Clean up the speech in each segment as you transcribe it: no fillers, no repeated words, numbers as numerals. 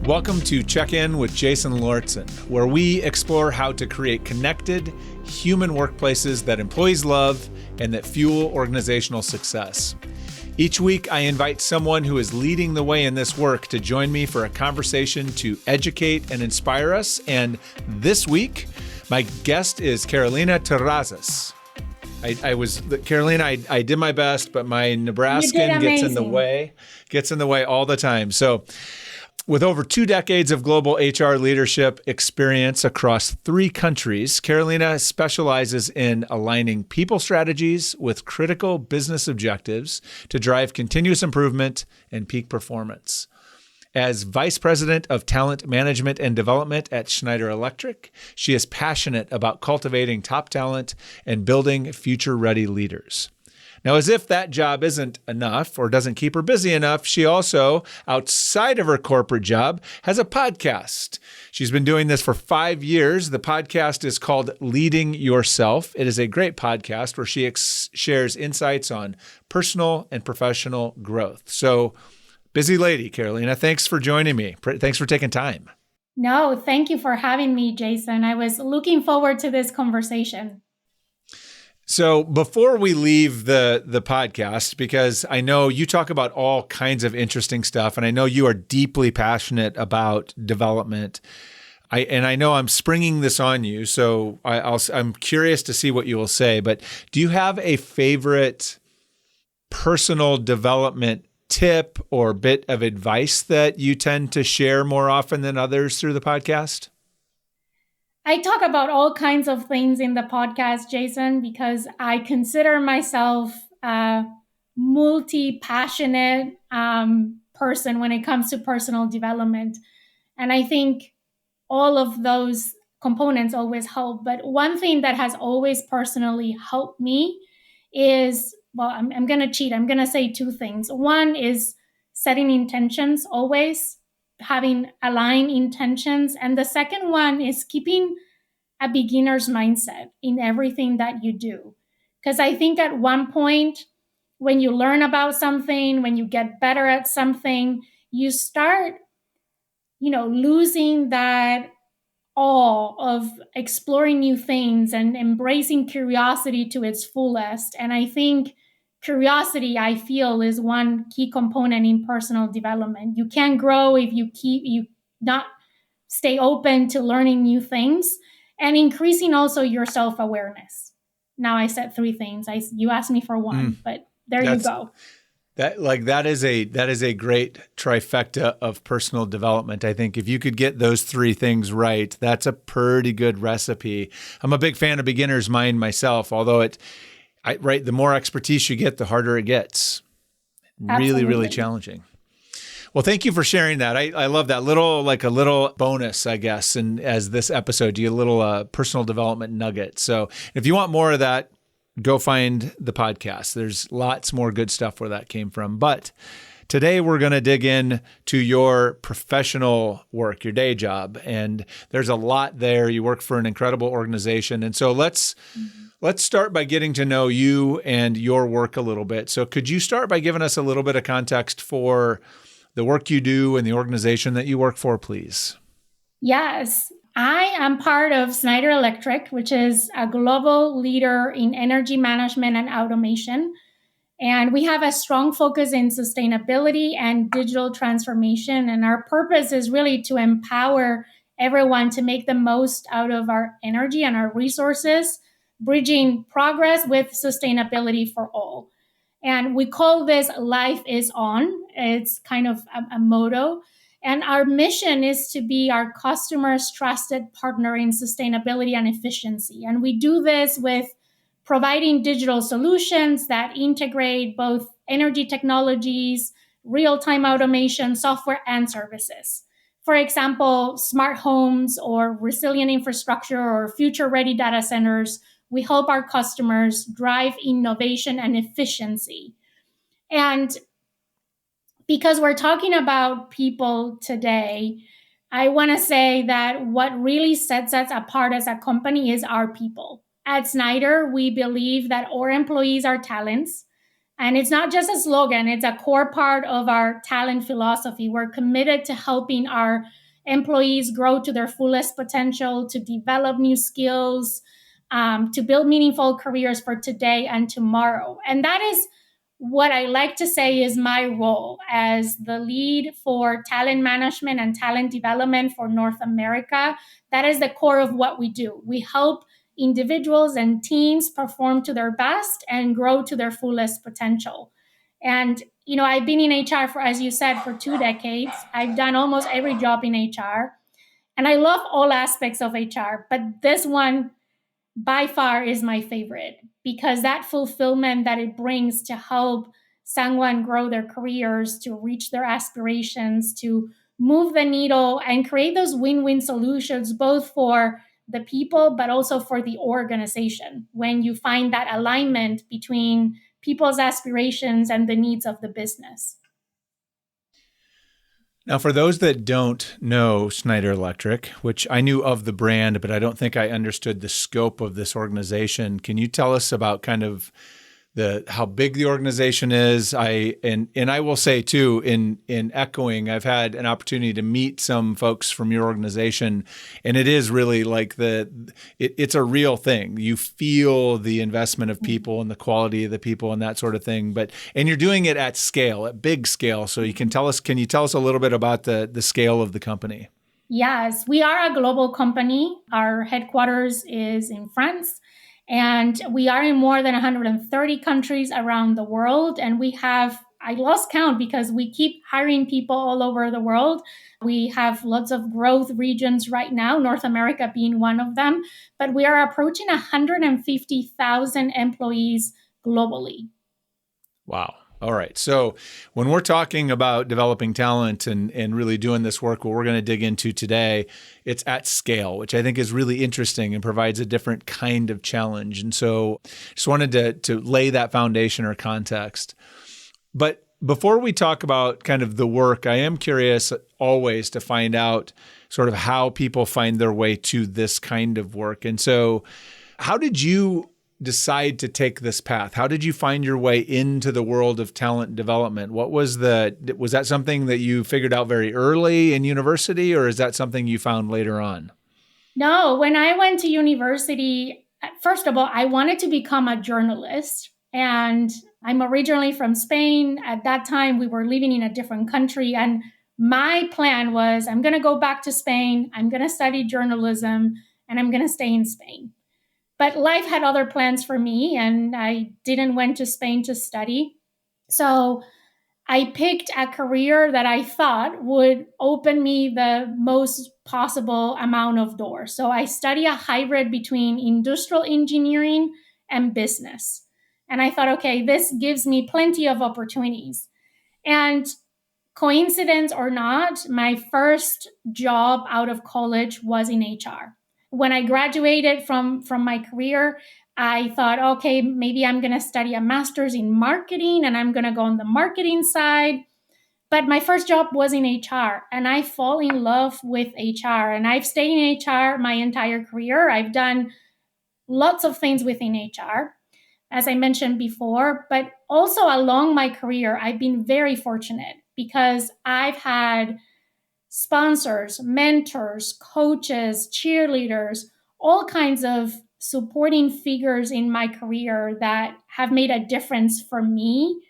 Welcome to Check-In with Jason Lortzen, where we explore how to create connected, human workplaces that employees love and that fuel organizational success. Each week, I invite someone who is leading the way in this work to join me for a conversation to educate and inspire us. And this week, my guest is Carolina Terrazas. Carolina, I did my best, but my Nebraskan gets in the way all the time. So with over 2 decades of global HR leadership experience across 3 countries, Carolina specializes in aligning people strategies with critical business objectives to drive continuous improvement and peak performance. As Vice President of Talent Management and Development at Schneider Electric, she is passionate about cultivating top talent and building future-ready leaders. Now, as if that job isn't enough or doesn't keep her busy enough, she also, outside of her corporate job, has a podcast. She's been doing this for 5 years. The podcast is called Leading Yourself. It is a great podcast where she shares insights on personal and professional growth. So, busy lady, Carolina, thanks for joining me. Thanks for taking time. No, thank you for having me, Jason. I was looking forward to this conversation. So before we leave the podcast, because I know you talk about all kinds of interesting stuff, and I know you are deeply passionate about development, I know I'm springing this on you, so I'm curious to see what you will say, but do you have a favorite personal development tip or bit of advice that you tend to share more often than others through the podcast? I talk about all kinds of things in the podcast, Jason, because I consider myself a multi-passionate person when it comes to personal development. And I think all of those components always help. But one thing that has always personally helped me is, well, I'm going to cheat. I'm going to say 2 things. One is setting intentions always, having aligned intentions. And the second one is keeping a beginner's mindset in everything that you do. Because I think at one point, when you learn about something, when you get better at something, you start, losing that awe of exploring new things and embracing curiosity to its fullest. And I think curiosity, I feel, is one key component in personal development. You can't grow if you not stay open to learning new things and increasing also your self-awareness. Now I said 3 things. You asked me for 1, but there you go. That is a great trifecta of personal development. I think if you could get those 3 things right, that's a pretty good recipe. I'm a big fan of beginner's mind myself, although the more expertise you get, the harder it gets. Really, really challenging. Well, thank you for sharing that. I love that a little bonus, I guess. And as this episode, you get a little personal development nugget. So if you want more of that, go find the podcast. There's lots more good stuff where that came from. But today we're going to dig in to your professional work, your day job. And there's a lot there. You work for an incredible organization. And so let's start by getting to know you and your work a little bit. So could you start by giving us a little bit of context for the work you do and the organization that you work for, please? Yes. I am part of Schneider Electric, which is a global leader in energy management and automation. And we have a strong focus in sustainability and digital transformation. And our purpose is really to empower everyone to make the most out of our energy and our resources, bridging progress with sustainability for all. And we call this Life is On. It's kind of a motto. And our mission is to be our customers' trusted partner in sustainability and efficiency. And we do this with providing digital solutions that integrate both energy technologies, real-time automation, software, and services. For example, smart homes or resilient infrastructure or future-ready data centers, we help our customers drive innovation and efficiency. And because we're talking about people today, I want to say that what really sets us apart as a company is our people. At Schneider, we believe that our employees are talents And it's not just a slogan, it's a core part of our talent philosophy. We're committed to helping our employees grow to their fullest potential, to develop new skills, to build meaningful careers for today and tomorrow. And that is what I like to say is my role as the lead for talent management and talent development for North America. That is the core of what we do. We help individuals and teams perform to their best and grow to their fullest potential. And, I've been in HR for, as you said, for 2 decades. I've done almost every job in HR. And I love all aspects of HR, but this one by far is my favorite because that fulfillment that it brings to help someone grow their careers, to reach their aspirations, to move the needle and create those win-win solutions, both for the people, but also for the organization. When you find that alignment between people's aspirations and the needs of the business. Now, for those that don't know Schneider Electric, which I knew of the brand, but I don't think I understood the scope of this organization, can you tell us about kind of how big the organization is? I will say too, in echoing, I've had an opportunity to meet some folks from your organization, and it is really like it's a real thing. You feel the investment of people and the quality of the people and that sort of thing. And you're doing it at scale, at big scale. So can you tell us a little bit about the scale of the company? Yes, we are a global company. Our headquarters is in France. And we are in more than 130 countries around the world. And I lost count because we keep hiring people all over the world. We have lots of growth regions right now, North America being one of them. But we are approaching 150,000 employees globally. Wow. All right. So when we're talking about developing talent and really doing this work, what we're going to dig into today, it's at scale, which I think is really interesting and provides a different kind of challenge. And so just wanted to lay that foundation or context. But before we talk about kind of the work, I am curious always to find out sort of how people find their way to this kind of work. And so how did you decide to take this path? How did you find your way into the world of talent development? Was that something that you figured out very early in university, or is that something you found later on? No, when I went to university, first of all, I wanted to become a journalist. And I'm originally from Spain. At that time, we were living in a different country. And my plan was, I'm going to go back to Spain. I'm going to study journalism, and I'm going to stay in Spain. But life had other plans for me, and I didn't went to Spain to study. So I picked a career that I thought would open me the most possible amount of doors. So I study a hybrid between industrial engineering and business. And I thought, okay, this gives me plenty of opportunities. And coincidence or not, my first job out of college was in HR. When I graduated from my career, I thought, okay, maybe I'm going to study a master's in marketing and I'm going to go on the marketing side. But my first job was in HR, and I fall in love with HR. And I've stayed in HR my entire career. I've done lots of things within HR, as I mentioned before. But also along my career, I've been very fortunate because I've had sponsors, mentors, coaches, cheerleaders, all kinds of supporting figures in my career that have made a difference for me.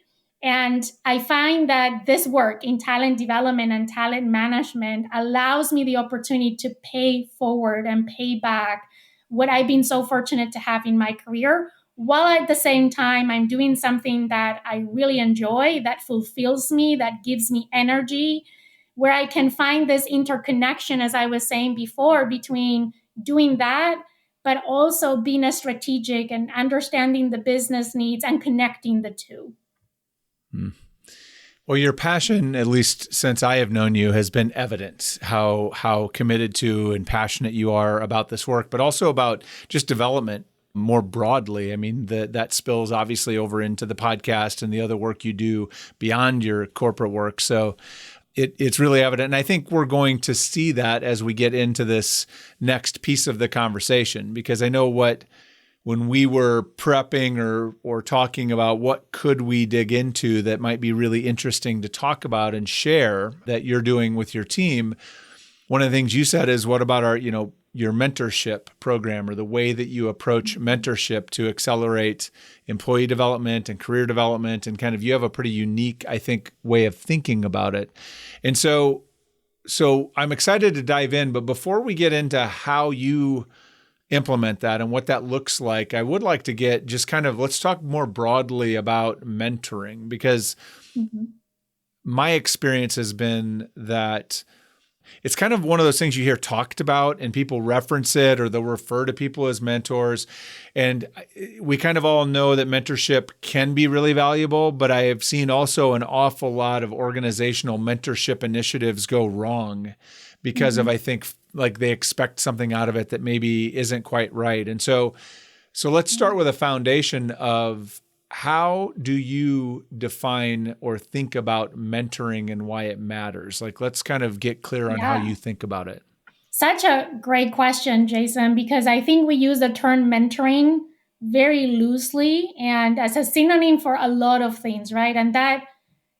And I find that this work in talent development and talent management allows me the opportunity to pay forward and pay back what I've been so fortunate to have in my career, while at the same time, I'm doing something that I really enjoy, that fulfills me, that gives me energy, where I can find this interconnection, as I was saying before, between doing that, but also being a strategic and understanding the business needs and connecting the two. Well, your passion, at least since I have known you, has been evident how committed to and passionate you are about this work, but also about just development more broadly. I mean, that spills obviously over into the podcast and the other work you do beyond your corporate work. So it's really evident. And I think we're going to see that as we get into this next piece of the conversation, because I know what when we were prepping or talking about what could we dig into that might be really interesting to talk about and share that you're doing with your team, one of the things you said is, what about our, your mentorship program, or the way that you approach mentorship to accelerate employee development and career development, and kind of, you have a pretty unique, I think, way of thinking about it. And so I'm excited to dive in, but before we get into how you implement that and what that looks like, I would like to get just kind of, let's talk more broadly about mentoring, because my experience has been that it's kind of one of those things you hear talked about and people reference it, or they'll refer to people as mentors. And we kind of all know that mentorship can be really valuable, but I have seen also an awful lot of organizational mentorship initiatives go wrong because of, I think, like they expect something out of it that maybe isn't quite right. And so let's start with a foundation of, how do you define or think about mentoring and why it matters? Like, let's kind of get clear on how you think about it. Such a great question, Jason, because I think we use the term mentoring very loosely and as a synonym for a lot of things, right? And that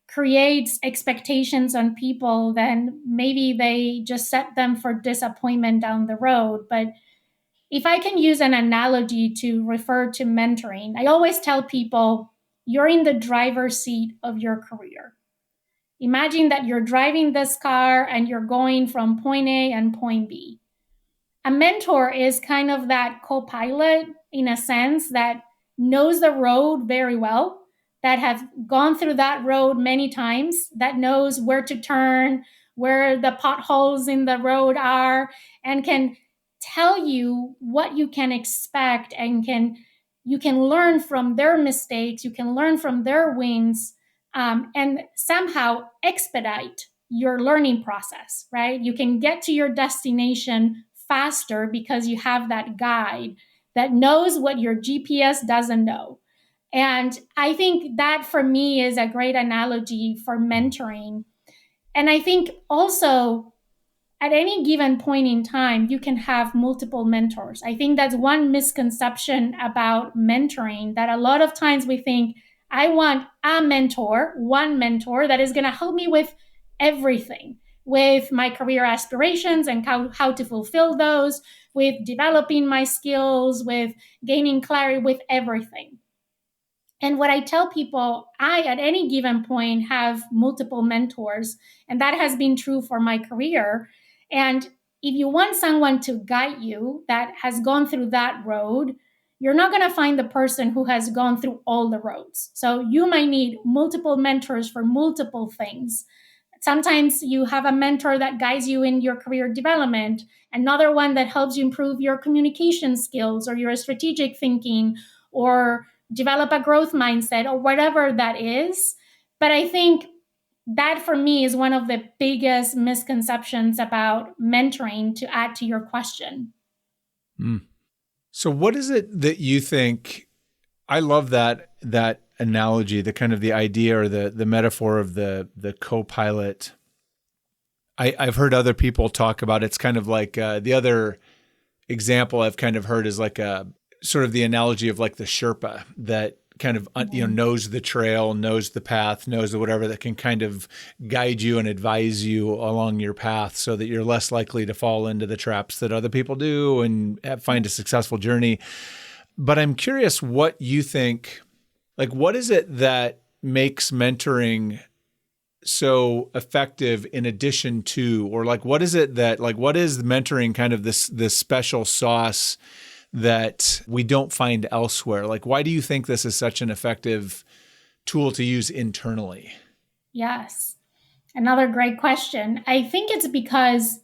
creates expectations on people, then maybe they just set them for disappointment down the road. But if I can use an analogy to refer to mentoring, I always tell people, you're in the driver's seat of your career. Imagine that you're driving this car and you're going from point A and point B. A mentor is kind of that co-pilot, in a sense, that knows the road very well, that has gone through that road many times, that knows where to turn, where the potholes in the road are, and can tell you what you can expect, and you can learn from their mistakes, you can learn from their wins, and somehow expedite your learning process, right? You can get to your destination faster because you have that guide that knows what your GPS doesn't know. And I think that for me is a great analogy for mentoring. And I think also at any given point in time, you can have multiple mentors. I think that's one misconception about mentoring, that a lot of times we think, I want a mentor, one mentor that is going to help me with everything, with my career aspirations and how to fulfill those, with developing my skills, with gaining clarity, with everything. And what I tell people, at any given point, have multiple mentors. And that has been true for my career. And if you want someone to guide you that has gone through that road, you're not going to find the person who has gone through all the roads. So you might need multiple mentors for multiple things. Sometimes you have a mentor that guides you in your career development, another one that helps you improve your communication skills or your strategic thinking, or develop a growth mindset, or whatever that is. But I think that for me is one of the biggest misconceptions about mentoring, to add to your question. So what is it that you think, I love that analogy, the kind of the idea or the metaphor of the co-pilot. I've heard other people talk about, it's kind of like the other example I've kind of heard is like a sort of the analogy of like the Sherpa that kind of, knows the trail, knows the path, knows the whatever, that can kind of guide you and advise you along your path so that you're less likely to fall into the traps that other people do and find a successful journey. But I'm curious what you think, like, what is it that makes mentoring so effective in addition to, or like, what is it that, like, what is mentoring kind of this special sauce that we don't find elsewhere? Like, why do you think this is such an effective tool to use internally? Yes. Another great question. I think it's because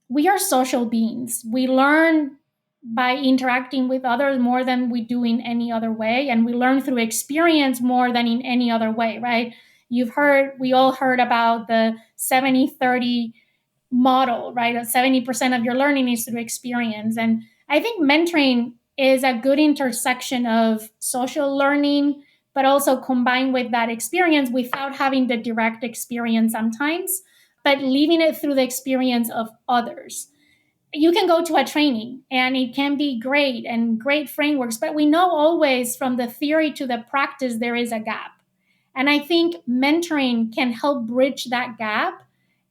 we are social beings. We learn by interacting with others more than we do in any other way. And we learn through experience more than in any other way, right? We all heard about the 70-30 model, right? 70% of your learning is through experience. And I think mentoring is a good intersection of social learning, but also combined with that experience without having the direct experience sometimes, but leaving it through the experience of others. you can go to a training and it can be great and great frameworks, but we know always from the theory to the practice, there is a gap. And I think mentoring can help bridge that gap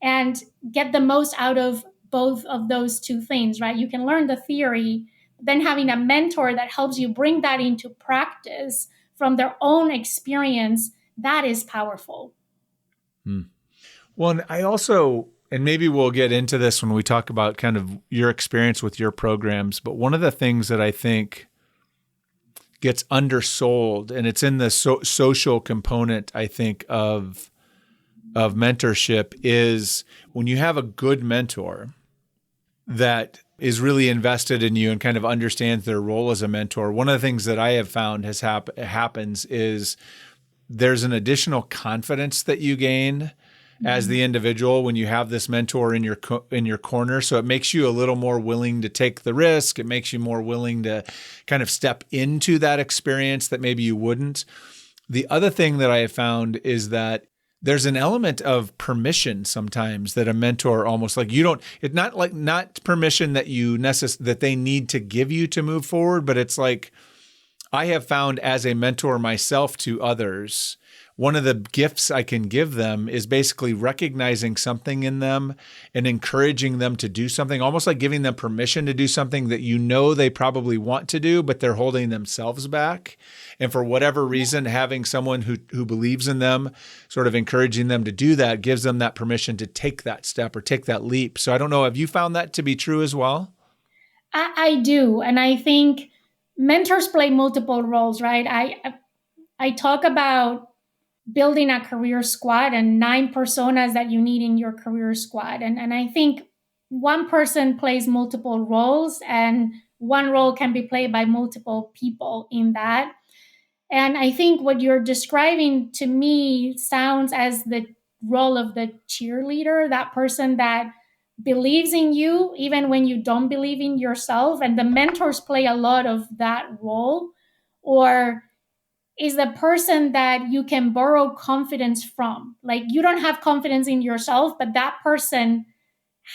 and get the most out of both of those two things, right? You can learn the theory, then having a mentor that helps you bring that into practice from their own experience, that is powerful. Hmm. Well, and I also, and maybe we'll get into this when we talk about kind of your experience with your programs, but one of the things that I think gets undersold, and it's in the social component, I think, of mentorship, is when you have a good mentor that is really invested in you and kind of understands their role as a mentor. One of the things that I have found happens is there's an additional confidence that you gain as the individual when you have this mentor in your corner. So it makes you a little more willing to take the risk. It makes you more willing to kind of step into that experience that maybe you wouldn't. The other thing that I have found is that there's an element of permission sometimes that a mentor almost like you don't, it's not permission that that they need to give you to move forward, but it's like I have found as a mentor myself to others, one of the gifts I can give them is basically recognizing something in them and encouraging them to do something, almost like giving them permission to do something that you know they probably want to do, but they're holding themselves back. And for whatever reason, having someone who believes in them, sort of encouraging them to do that, gives them that permission to take that step or take that leap. So I don't know, have you found that to be true as well? I do. And I think mentors play multiple roles, right? I talk about building a career squad and 9 personas that you need in your career squad. And I think one person plays multiple roles and one role can be played by multiple people in that. And I think what you're describing to me sounds as the role of the cheerleader, that person that believes in you even when you don't believe in yourself. And the mentors play a lot of that role. Or is the person that you can borrow confidence from. Like you don't have confidence in yourself, but that person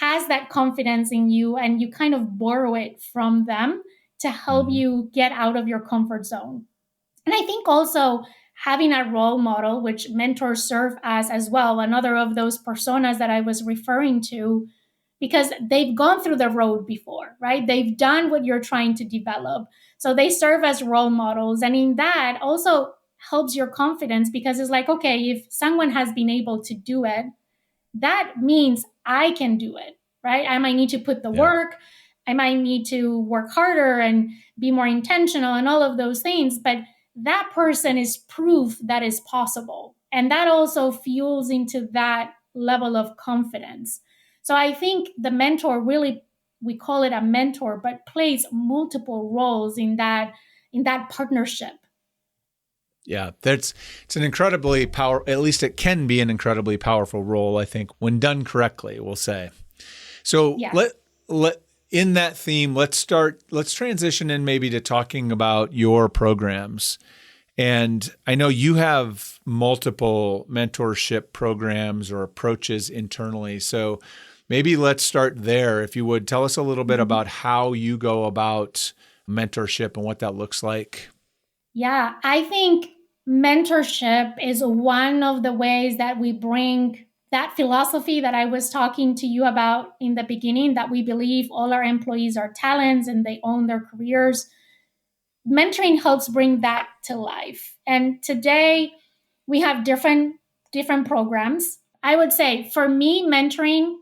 has that confidence in you and you kind of borrow it from them to help Mm-hmm. you get out of your comfort zone. And I think also having a role model, which mentors serve as well, another of those personas that I was referring to, because they've gone through the road before, right? They've done what you're trying to develop. So they serve as role models. And in that also helps your confidence because it's like, okay, if someone has been able to do it, that means I can do it, right? I might need to put the Yeah. work, I might need to work harder and be more intentional and all of those things. But that person is proof that is possible. And that also fuels into that level of confidence. So I think the mentor really, we call it a mentor, but plays multiple roles in that partnership. Yeah, it's an incredibly at least it can be an incredibly powerful role, I think, when done correctly, we'll say. So Yes. let in that theme, let's transition in maybe to talking about your programs. And I know you have multiple mentorship programs or approaches internally. So maybe let's start there. If you would tell us a little bit about how you go about mentorship and what that looks like. Yeah, I think mentorship is one of the ways that we bring that philosophy that I was talking to you about in the beginning, that we believe all our employees are talents and they own their careers. Mentoring helps bring that to life. And today we have different programs. I would say for me, mentoring,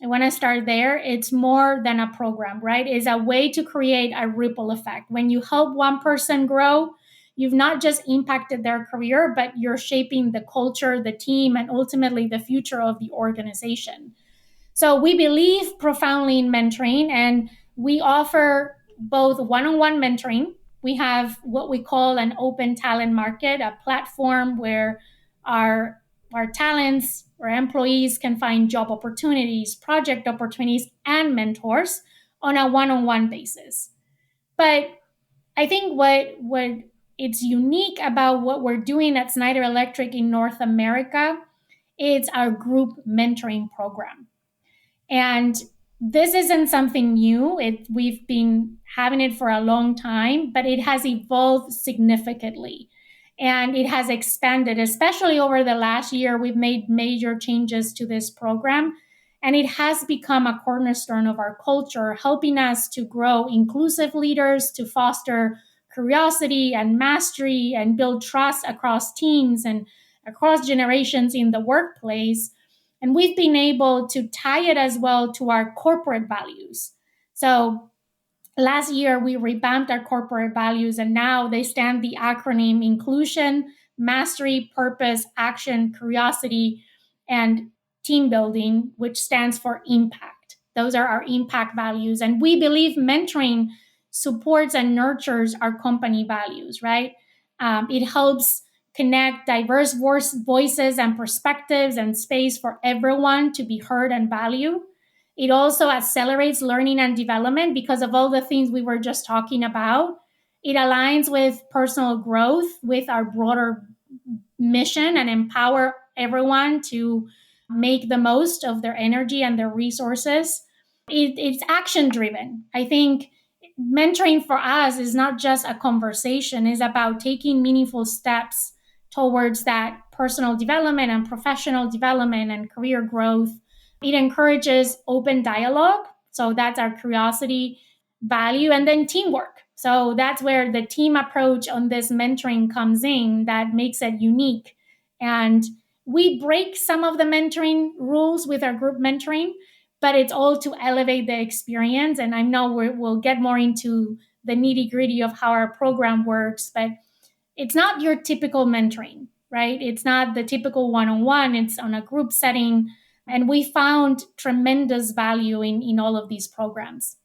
and when I start there, it's more than a program, right? It's a way to create a ripple effect. When you help one person grow, you've not just impacted their career, but you're shaping the culture, the team, and ultimately the future of the organization. So we believe profoundly in mentoring, and we offer both one-on-one mentoring. We have what we call an open talent market, a platform where our our talents, our employees can find job opportunities, project opportunities, and mentors on a one-on-one basis. But I think what it's unique about what we're doing at Schneider Electric in North America is our group mentoring program. And this isn't something new. We've been having it for a long time, but it has evolved significantly and it has expanded, especially over the last year. We've made major changes to this program and it has become a cornerstone of our culture, helping us to grow inclusive leaders, to foster curiosity and mastery and build trust across teams and across generations in the workplace. And we've been able to tie it as well to our corporate values. So last year, we revamped our corporate values, and now they stand the acronym inclusion, mastery, purpose, action, curiosity, and team building, which stands for impact. Those are our impact values. And we believe mentoring supports and nurtures our company values, right? It helps connect diverse voices and perspectives and space for everyone to be heard and valued. It also accelerates learning and development because of all the things we were just talking about. It aligns with personal growth, with our broader mission, and empower everyone to make the most of their energy and their resources. It's action driven. I think mentoring for us is not just a conversation, it's about taking meaningful steps towards that personal development and professional development and career growth. It encourages open dialogue. So that's our curiosity value. And then teamwork. So that's where the team approach on this mentoring comes in that makes it unique. And we break some of the mentoring rules with our group mentoring, but it's all to elevate the experience. And I know we'll get more into the nitty gritty of how our program works, but it's not your typical mentoring, right? It's not the typical one-on-one, it's on a group setting. And we found tremendous value in all of these programs.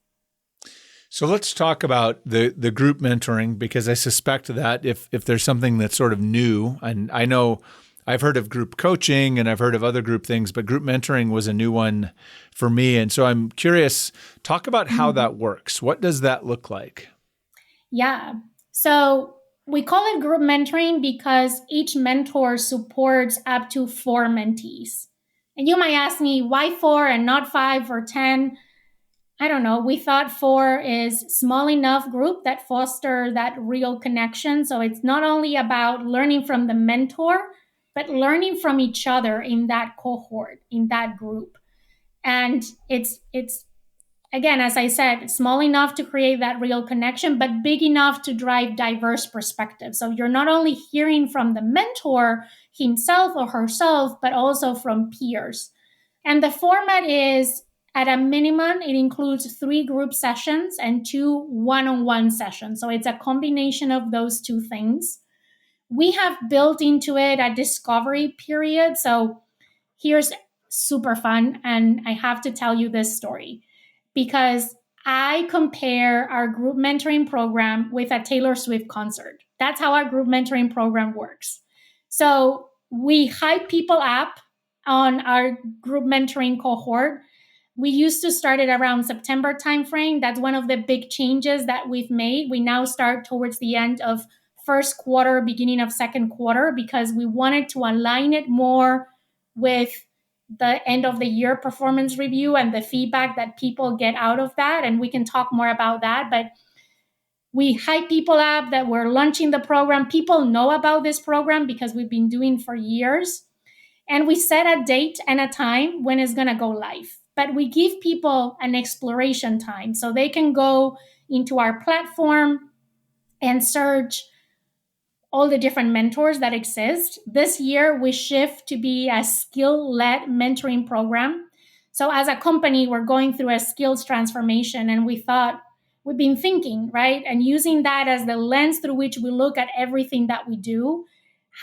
So let's talk about the group mentoring, because I suspect that if there's something that's sort of new, and I know I've heard of group coaching and I've heard of other group things, but group mentoring was a new one for me. And so I'm curious, talk about how that works. What does that look like? Yeah. So we call it group mentoring because each mentor supports up to 4 mentees. And you might ask me, why 4 and not 5 or 10? I don't know. We thought 4 is small enough group that foster that real connection. So it's not only about learning from the mentor, but learning from each other in that cohort, in that group. And it's again, as I said, small enough to create that real connection, but big enough to drive diverse perspectives. So you're not only hearing from the mentor himself or herself, but also from peers. And the format is, at a minimum, it includes 3 group sessions and 2 one-on-one sessions. So it's a combination of those 2 things. We have built into it a discovery period. So here's super fun. And I have to tell you this story because I compare our group mentoring program with a Taylor Swift concert. That's how our group mentoring program works. So we hype people up on our group mentoring cohort. We used to start it around September timeframe. That's one of the big changes that we've made. We now start towards the end of first quarter, beginning of second quarter, because we wanted to align it more with the end of the year performance review and the feedback that people get out of that. And we can talk more about that. But we hype people up that we're launching the program. People know about this program because we've been doing for years. And we set a date and a time when it's going to go live. But we give people an exploration time so they can go into our platform and search all the different mentors that exist. This year, we shift to be a skill-led mentoring program. So as a company, we're going through a skills transformation, and we've been thinking, right? And using that as the lens through which we look at everything that we do.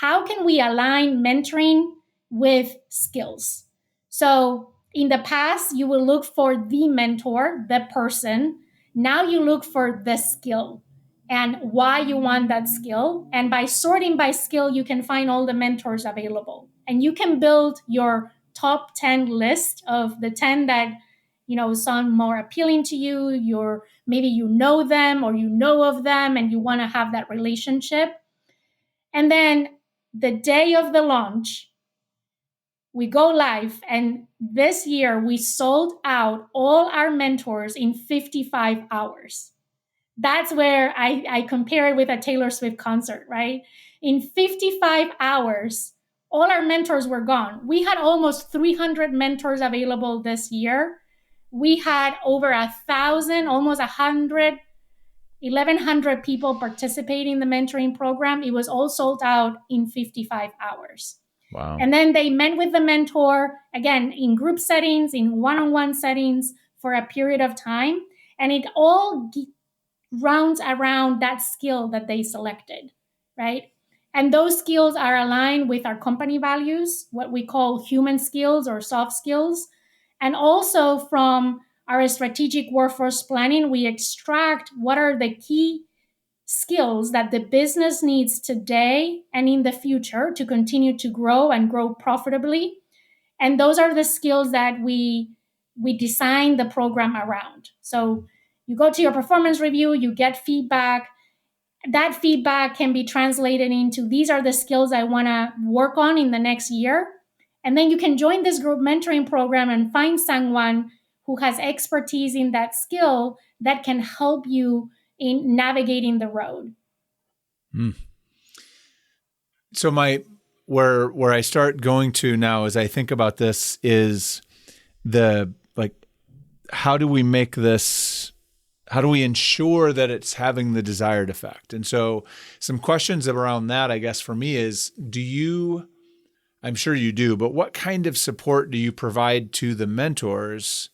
How can we align mentoring with skills? So in the past, you will look for the mentor, the person. Now you look for the skill and why you want that skill. And by sorting by skill, you can find all the mentors available. And you can build your top 10 list of the 10 that sound more appealing to you. Maybe you know them or you know of them and you want to have that relationship. And then the day of the launch, we go live. And this year we sold out all our mentors in 55 hours. That's where I compare it with a Taylor Swift concert, right? In 55 hours, all our mentors were gone. We had almost 300 mentors available this year. We had over 1,000, almost 100, 1,100 people participating in the mentoring program. It was all sold out in 55 hours. Wow. And then they met with the mentor, again, in group settings, in one-on-one settings for a period of time. And it all rounds around that skill that they selected, right? And those skills are aligned with our company values, what we call human skills or soft skills. And also from our strategic workforce planning, we extract what are the key skills that the business needs today and in the future to continue to grow and grow profitably. And those are the skills that we design the program around. So you go to your performance review, you get feedback. That feedback can be translated into these are the skills I want to work on in the next year. And then you can join this group mentoring program and find someone who has expertise in that skill that can help you in navigating the road. So where I start going to now as I think about this is how do we make this, how do we ensure that it's having the desired effect? And so some questions around that, I guess, for me is, I'm sure you do, but what kind of support do you provide to the mentors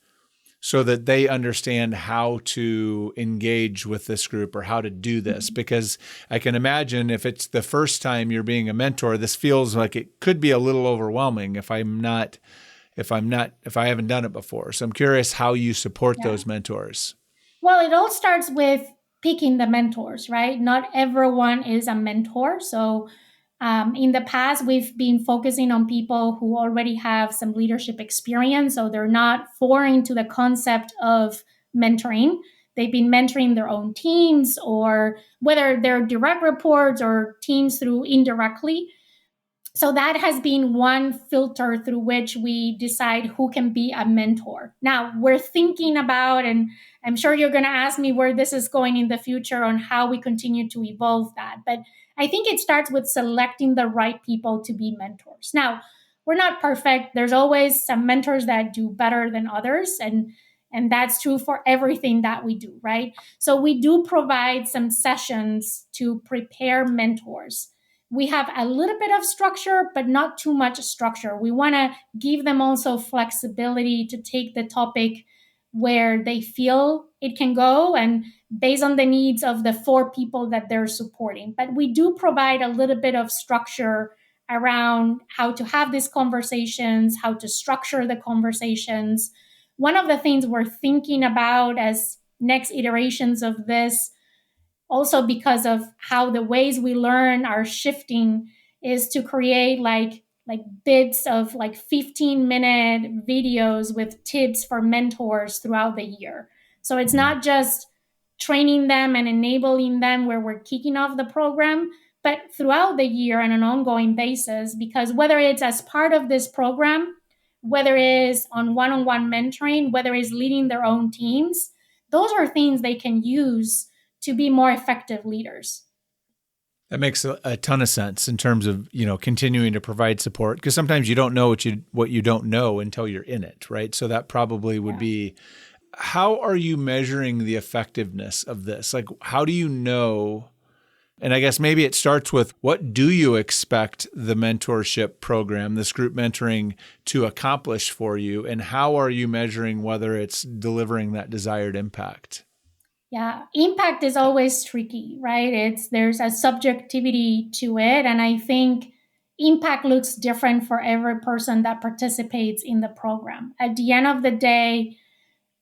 so that they understand how to engage with this group or how to do this? Because I can imagine if it's the first time you're being a mentor, this feels like it could be a little overwhelming if I haven't done it before. So I'm curious how you support those mentors. Well, it all starts with picking the mentors, right? Not everyone is a mentor. So in the past, we've been focusing on people who already have some leadership experience. So they're not foreign to the concept of mentoring. They've been mentoring their own teams, or whether they're direct reports or teams through indirectly. So that has been one filter through which we decide who can be a mentor. Now we're thinking about, and I'm sure you're going to ask me where this is going in the future on how we continue to evolve that. But I think it starts with selecting the right people to be mentors. Now, we're not perfect. There's always some mentors that do better than others. And that's true for everything that we do, right? So we do provide some sessions to prepare mentors. We have a little bit of structure, but not too much structure. We want to give them also flexibility to take the topic where they feel it can go and based on the needs of the 4 people that they're supporting. But we do provide a little bit of structure around how to have these conversations, how to structure the conversations. One of the things we're thinking about as next iterations of this, also because of how the ways we learn are shifting, is to create like bits of like 15-minute videos with tips for mentors throughout the year. So it's not just training them and enabling them where we're kicking off the program, but throughout the year on an ongoing basis, because whether it's as part of this program, whether it's on one-on-one mentoring, whether it's leading their own teams, those are things they can use to be more effective leaders. That makes a ton of sense in terms of, continuing to provide support, because sometimes you don't know what you don't know until you're in it, right? So that probably would be, how are you measuring the effectiveness of this? Like, how do you know? And I guess maybe it starts with, what do you expect the mentorship program, this group mentoring, to accomplish for you? And how are you measuring whether it's delivering that desired impact? Yeah, impact is always tricky, right? There's a subjectivity to it. And I think impact looks different for every person that participates in the program. At the end of the day,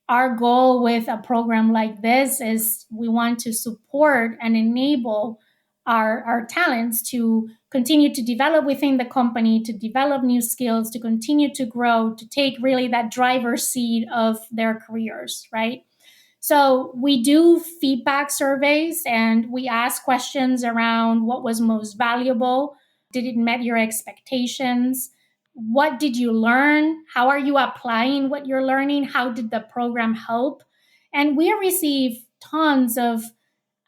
our goal with a program like this is we want to support and enable our talents to continue to develop within the company, to develop new skills, to continue to grow, to take really that driver's seat of their careers, right? So we do feedback surveys and we ask questions around what was most valuable. Did it met your expectations? what did you learn? How are you applying what you're learning? How did the program help? And we receive tons of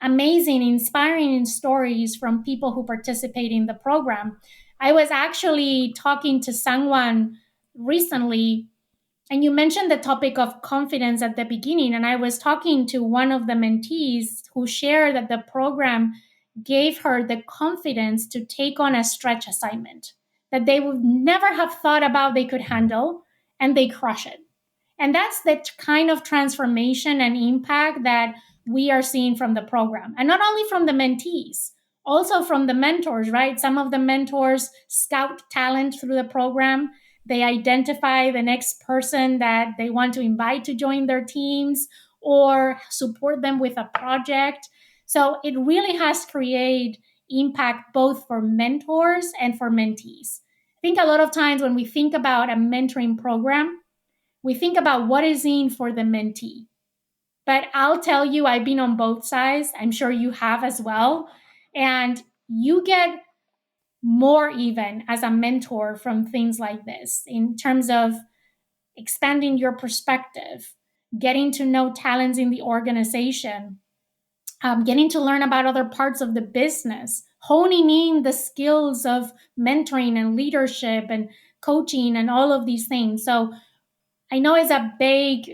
amazing, inspiring stories from people who participate in the program. I was actually talking to someone recently, and you mentioned the topic of confidence at the beginning. And I was talking to one of the mentees who shared that the program gave her the confidence to take on a stretch assignment that they would never have thought about they could handle, and they crush it. And that's the kind of transformation and impact that we are seeing from the program. And not only from the mentees, also from the mentors, right? Some of the mentors scout talent through the program. They identify the next person that they want to invite to join their teams or support them with a project. So it really has created impact both for mentors and for mentees. I think a lot of times when we think about a mentoring program, we think about what is in for the mentee. But I'll tell you, I've been on both sides. I'm sure you have as well. And you get more even as a mentor from things like this in terms of expanding your perspective, getting to know talents in the organization, getting to learn about other parts of the business, honing in the skills of mentoring and leadership and coaching and all of these things. So I know it's a big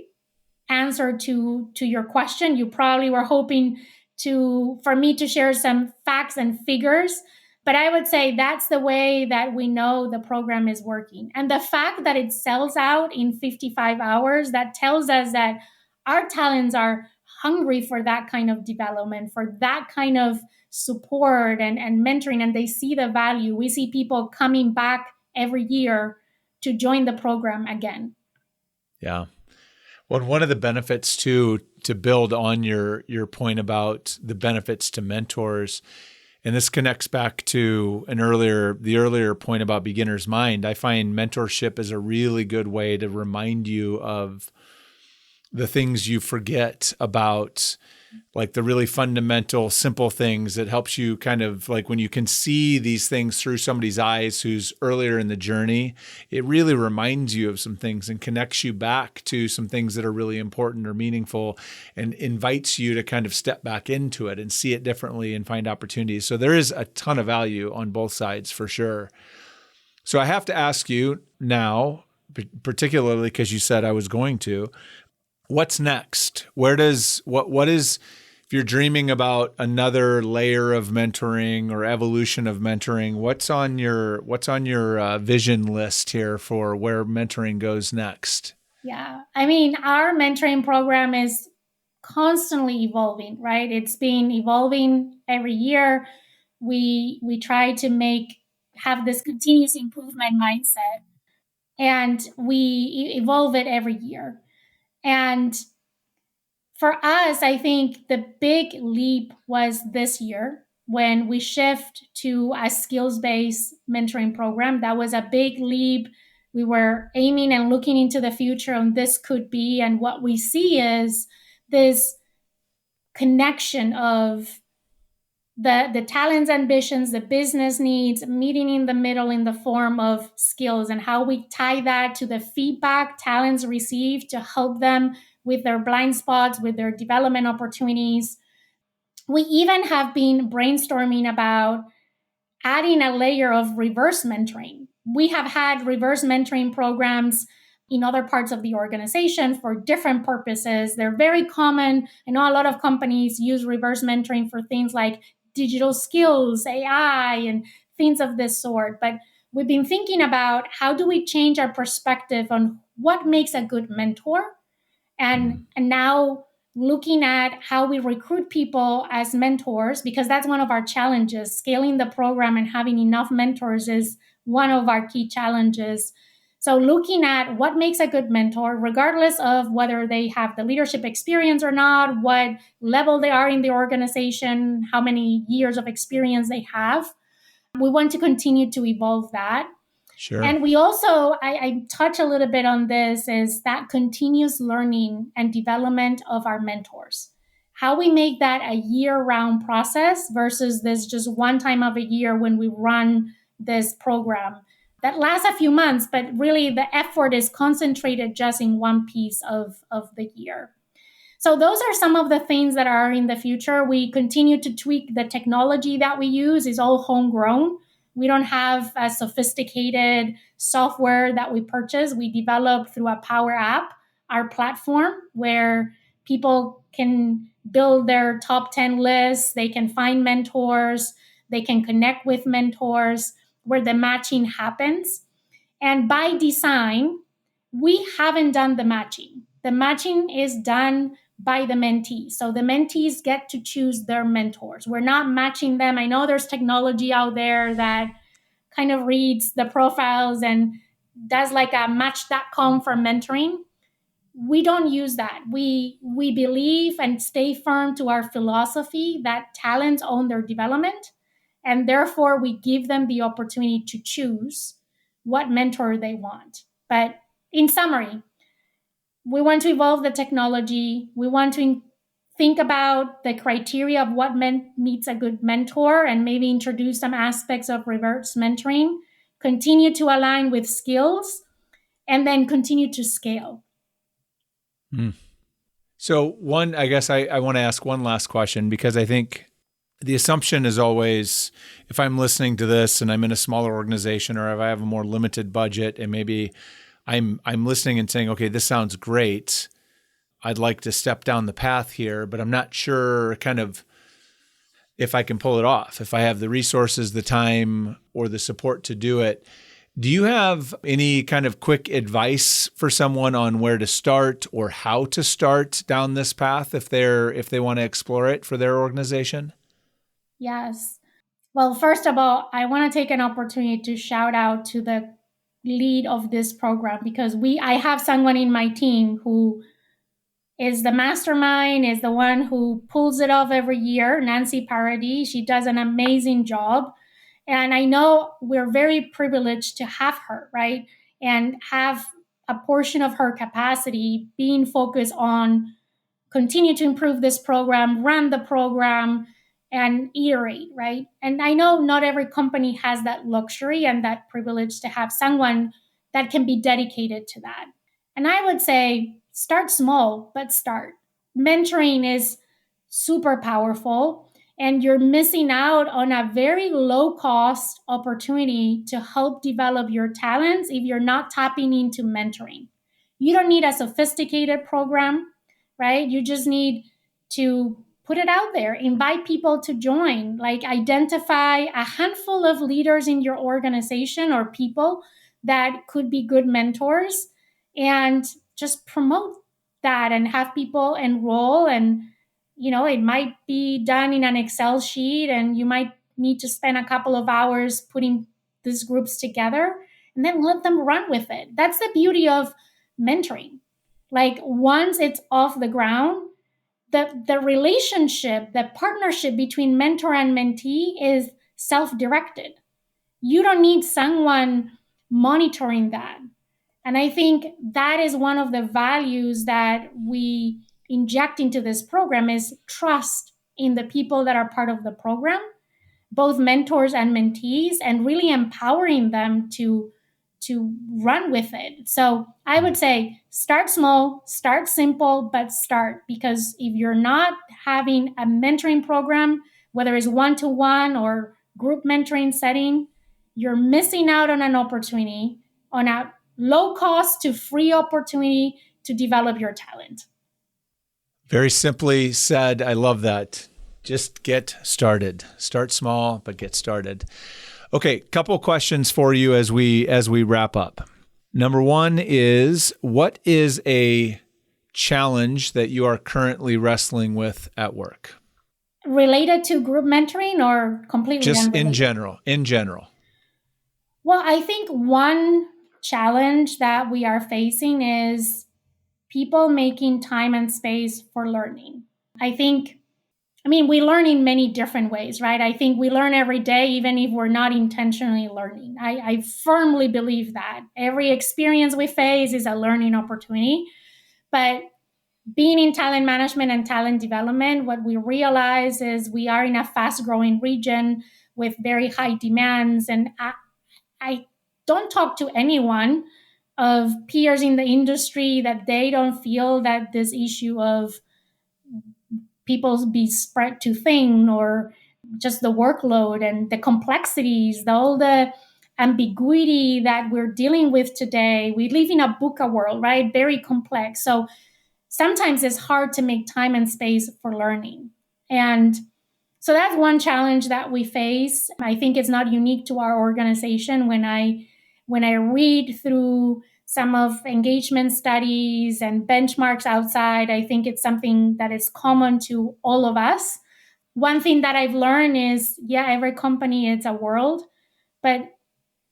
answer to your question. You probably were hoping for me to share some facts and figures, but I would say that's the way that we know the program is working. And the fact that it sells out in 55 hours, that tells us that our talents are hungry for that kind of development, for that kind of support and mentoring, and they see the value. We see people coming back every year to join the program again. Yeah. Well, one of the benefits too, to build on your point about the benefits to mentors, and this connects back to the earlier point about beginner's mind. I find mentorship is a really good way to remind you of the things you forget about, like the really fundamental, simple things that helps you kind of like when you can see these things through somebody's eyes who's earlier in the journey, it really reminds you of some things and connects you back to some things that are really important or meaningful and invites you to kind of step back into it and see it differently and find opportunities. So there is a ton of value on both sides for sure. So I have to ask you now, particularly because you said I was going to, what's next? What is, if you're dreaming about another layer of mentoring or evolution of mentoring, what's on your vision list here for where mentoring goes next? Yeah. I mean, our mentoring program is constantly evolving, right? It's been evolving every year. We try to have this continuous improvement mindset, and we evolve it every year. And for us, I think the big leap was this year when we shift to a skills-based mentoring program. That was a big leap. We were aiming and looking into the future on this could be, and what we see is this connection of the talents, ambitions, the business needs, meeting in the middle in the form of skills, and how we tie that to the feedback talents receive to help them with their blind spots, with their development opportunities. We even have been brainstorming about adding a layer of reverse mentoring. We have had reverse mentoring programs in other parts of the organization for different purposes. They're very common. I know a lot of companies use reverse mentoring for things like digital skills, AI, and things of this sort. But we've been thinking about how do we change our perspective on what makes a good mentor, and now looking at how we recruit people as mentors, because that's one of our challenges. Scaling the program and having enough mentors is one of our key challenges. So looking at what makes a good mentor, regardless of whether they have the leadership experience or not, what level they are in the organization, how many years of experience they have. We want to continue to evolve that. Sure. And we also, I touch a little bit on this, is that continuous learning and development of our mentors. How we make that a year-round process versus this just one time of a year when we run this program. that lasts a few months, but really the effort is concentrated just in one piece of the year. So those are some of the things that are in the future. We continue to tweak the technology that we use is all homegrown. We don't have a sophisticated software that we purchase. We develop through a Power App, our platform, where people can build their top 10 lists. They can find mentors. They can connect with mentors where the matching happens. And by design, we haven't done the matching. The matching is done by the mentees. So the mentees get to choose their mentors. We're not matching them. I know there's technology out there that kind of reads the profiles and does like a match.com for mentoring. We don't use that. We believe and stay firm to our philosophy that talents own their development, and therefore we give them the opportunity to choose what mentor they want. But in summary, we want to evolve the technology. We want to think about the criteria of what meets a good mentor and maybe introduce some aspects of reverse mentoring, continue to align with skills, and then continue to scale. So I guess I want to ask one last question, because I think the assumption is always, if I'm listening to this and I'm in a smaller organization, or if I have a more limited budget and maybe I'm listening and saying, okay, this sounds great, I'd like to step down the path here, but I'm not sure kind of if I can pull it off, if I have the resources, the time, or the support to do it. Do you have any kind of quick advice for someone on where to start or how to start down this path if they want to explore it for their organization? Yes. Well, first of all, I want to take an opportunity to shout out to the lead of this program, because I have someone in my team who is the mastermind, is the one who pulls it off every year, Nancy Paradis. She does an amazing job. And I know we're very privileged to have her, right? And have a portion of her capacity being focused on continue to improve this program, run the program, and iterate, right? And I know not every company has that luxury and that privilege to have someone that can be dedicated to that. And I would say start small, but start. Mentoring is super powerful, and you're missing out on a very low cost opportunity to help develop your talents if you're not tapping into mentoring. You don't need a sophisticated program, right? You just need to put it out there, invite people to join, like identify a handful of leaders in your organization or people that could be good mentors, and just promote that and have people enroll. And it might be done in an Excel sheet, and you might need to spend a couple of hours putting these groups together, and then let them run with it. That's the beauty of mentoring. Like, once it's off the ground, the relationship, the partnership between mentor and mentee is self-directed. You don't need someone monitoring that. And I think that is one of the values that we inject into this program is trust in the people that are part of the program, both mentors and mentees, and really empowering them to run with it. So I would say start small, start simple, but start, because if you're not having a mentoring program, whether it's one-to-one or group mentoring setting, you're missing out on an opportunity, on a low cost to free opportunity to develop your talent. Very simply said. I love that. Just get started. Start small, but get started. Okay, couple questions for you as we wrap up. Number one is, what is a challenge that you are currently wrestling with at work? Related to group mentoring or completely just unrelated? In general. Well, I think one challenge that we are facing is people making time and space for learning. We learn in many different ways, right? I think we learn every day, even if we're not intentionally learning. I firmly believe that. Every experience we face is a learning opportunity. But being in talent management and talent development, what we realize is we are in a fast-growing region with very high demands. And I don't talk to anyone of peers in the industry that they don't feel that this issue of people be spread too thin, or just the workload and the complexities, all the ambiguity that we're dealing with today. We live in a VUCA world, right? Very complex. So sometimes it's hard to make time and space for learning. And so that's one challenge that we face. I think it's not unique to our organization. When I read through some of engagement studies and benchmarks outside, I think it's something that is common to all of us. One thing that I've learned is, yeah, every company is a world, but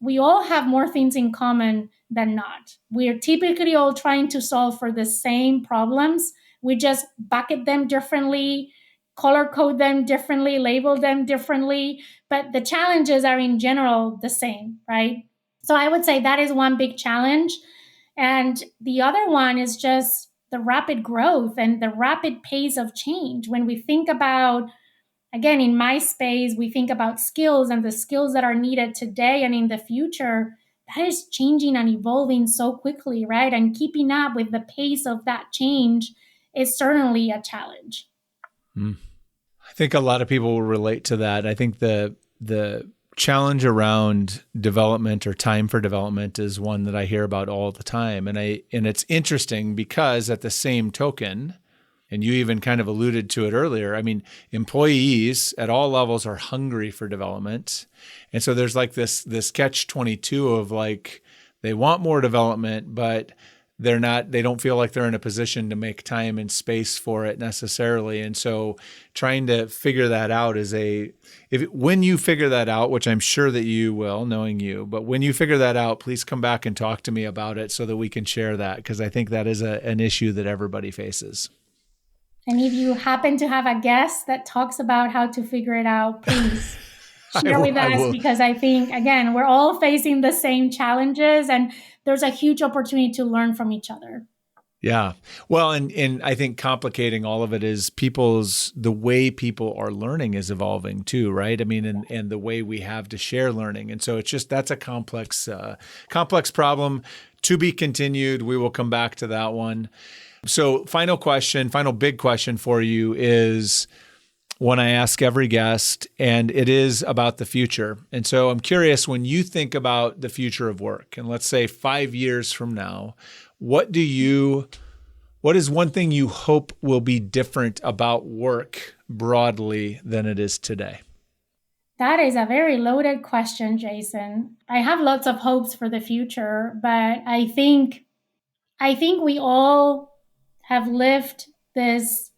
we all have more things in common than not. We are typically all trying to solve for the same problems. We just bucket them differently, color code them differently, label them differently, but the challenges are in general the same, right? So I would say that is one big challenge. And the other one is just the rapid growth and the rapid pace of change. When we think about, again, in my space, we think about skills and the skills that are needed today and in the future. That is changing and evolving so quickly, right? And keeping up with the pace of that change is certainly a challenge. I think a lot of people will relate to that. I think the challenge around development or time for development is one that I hear about all the time. And it's interesting because at the same token, and you even kind of alluded to it earlier, I mean, employees at all levels are hungry for development. And so there's like this catch-22 of like, they want more development, but they don't feel like they're in a position to make time and space for it necessarily. And so trying to figure that out when you figure that out, which I'm sure that you will, knowing you, but when you figure that out, please come back and talk to me about it so that we can share that, because I think that is an issue that everybody faces. And if you happen to have a guest that talks about how to figure it out, please share with us, because I think, again, we're all facing the same challenges and there's a huge opportunity to learn from each other. Yeah. Well, and I think complicating all of it is the way people are learning is evolving too, right? I mean, and the way we have to share learning. And so that's a complex problem to be continued. We will come back to that one. So final big question for you is one I ask every guest, and it is about the future. And so I'm curious, when you think about the future of work, and let's say 5 years from now, what is one thing you hope will be different about work broadly than it is today? That is a very loaded question, Jason. I have lots of hopes for the future, but I think we all have lived this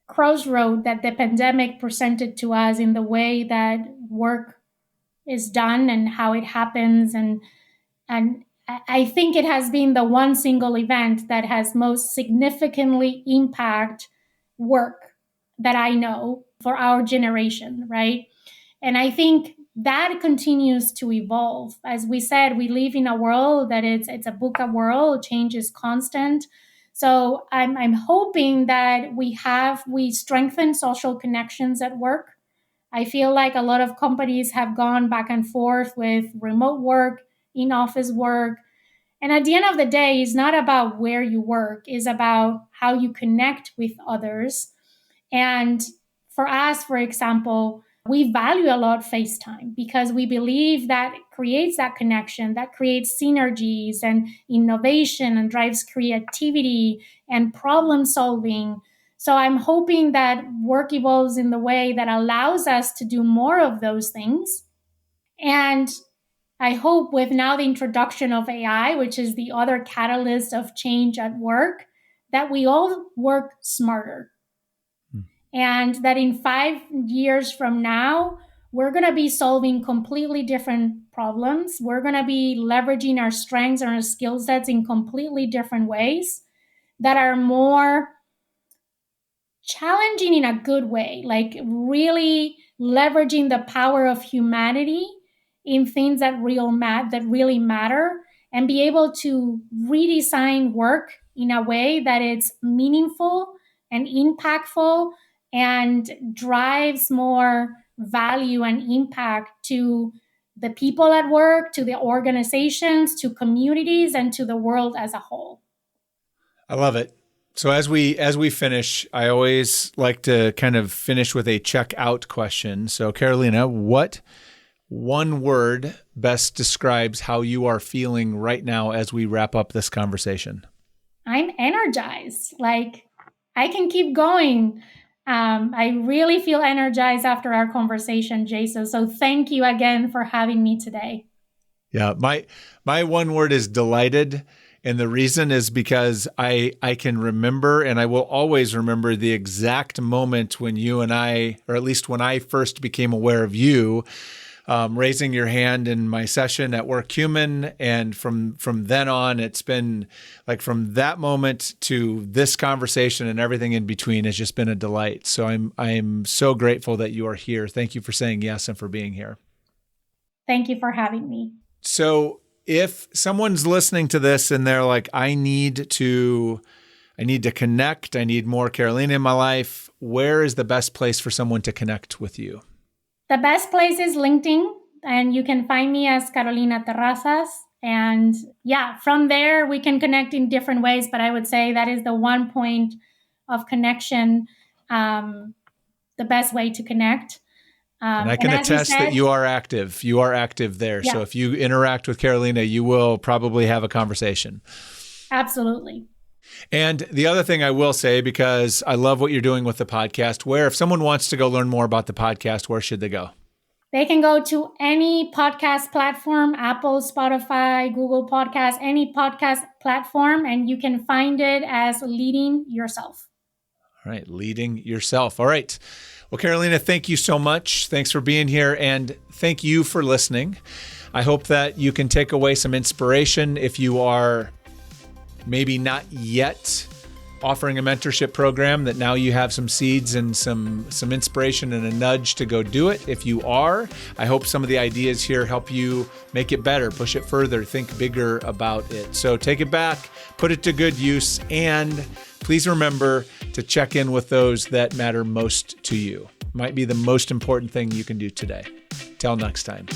crossroad that the pandemic presented to us in the way that work is done and how it happens. And I think it has been the one single event that has most significantly impacted work that I know for our generation, right? And I think that continues to evolve. As we said, we live in a world that it's a VUCA world, change is constant. So I'm hoping that we strengthen social connections at work. I feel like a lot of companies have gone back and forth with remote work, in-office work. And at the end of the day, it's not about where you work, it's about how you connect with others. And for us, for example, we value a lot FaceTime because we believe that it creates that connection, that creates synergies and innovation and drives creativity and problem solving. So I'm hoping that work evolves in the way that allows us to do more of those things. And I hope with now the introduction of AI, which is the other catalyst of change at work, that we all work smarter. And that in 5 years from now, we're going to be solving completely different problems. We're going to be leveraging our strengths and our skill sets in completely different ways that are more challenging in a good way, like really leveraging the power of humanity in things that really matter, and be able to redesign work in a way that it's meaningful and impactful and drives more value and impact to the people at work, to the organizations, to communities, and to the world as a whole. I love it. So as we finish, I always like to kind of finish with a check out question. So Carolina, what one word best describes how you are feeling right now as we wrap up this conversation? I'm energized. Like, I can keep going. I really feel energized after our conversation, Jason. So thank you again for having me today. Yeah, my one word is delighted. And the reason is because I can remember, and I will always remember, the exact moment when you and I, or at least when I first became aware of you, raising your hand in my session at Work Human. And from then on, it's been like, from that moment to this conversation and everything in between has just been a delight. So I'm so grateful that you are here. Thank you for saying yes and for being here. Thank you for having me. So if someone's listening to this and they're like, I need to connect, I need more Carolina in my life, where is the best place for someone to connect with you? The best place is LinkedIn, and you can find me as Carolina Terrazas. And yeah, from there we can connect in different ways, but I would say that is the one point of connection, the best way to connect. And I can attest that you are active. You are active there. Yeah. So if you interact with Carolina, you will probably have a conversation. Absolutely. And the other thing I will say, because I love what you're doing with the podcast, where if someone wants to go learn more about the podcast, where should they go? They can go to any podcast platform, Apple, Spotify, Google Podcasts, any podcast platform, and you can find it as Leading Yourself. All right, Leading Yourself. All right. Well, Carolina, thank you so much. Thanks for being here, and thank you for listening. I hope that you can take away some inspiration if you are maybe not yet offering a mentorship program, that now you have some seeds and some inspiration and a nudge to go do it. If you are, I hope some of the ideas here help you make it better, push it further, think bigger about it. So take it back, put it to good use, and please remember to check in with those that matter most to you. Might be the most important thing you can do today. Till next time.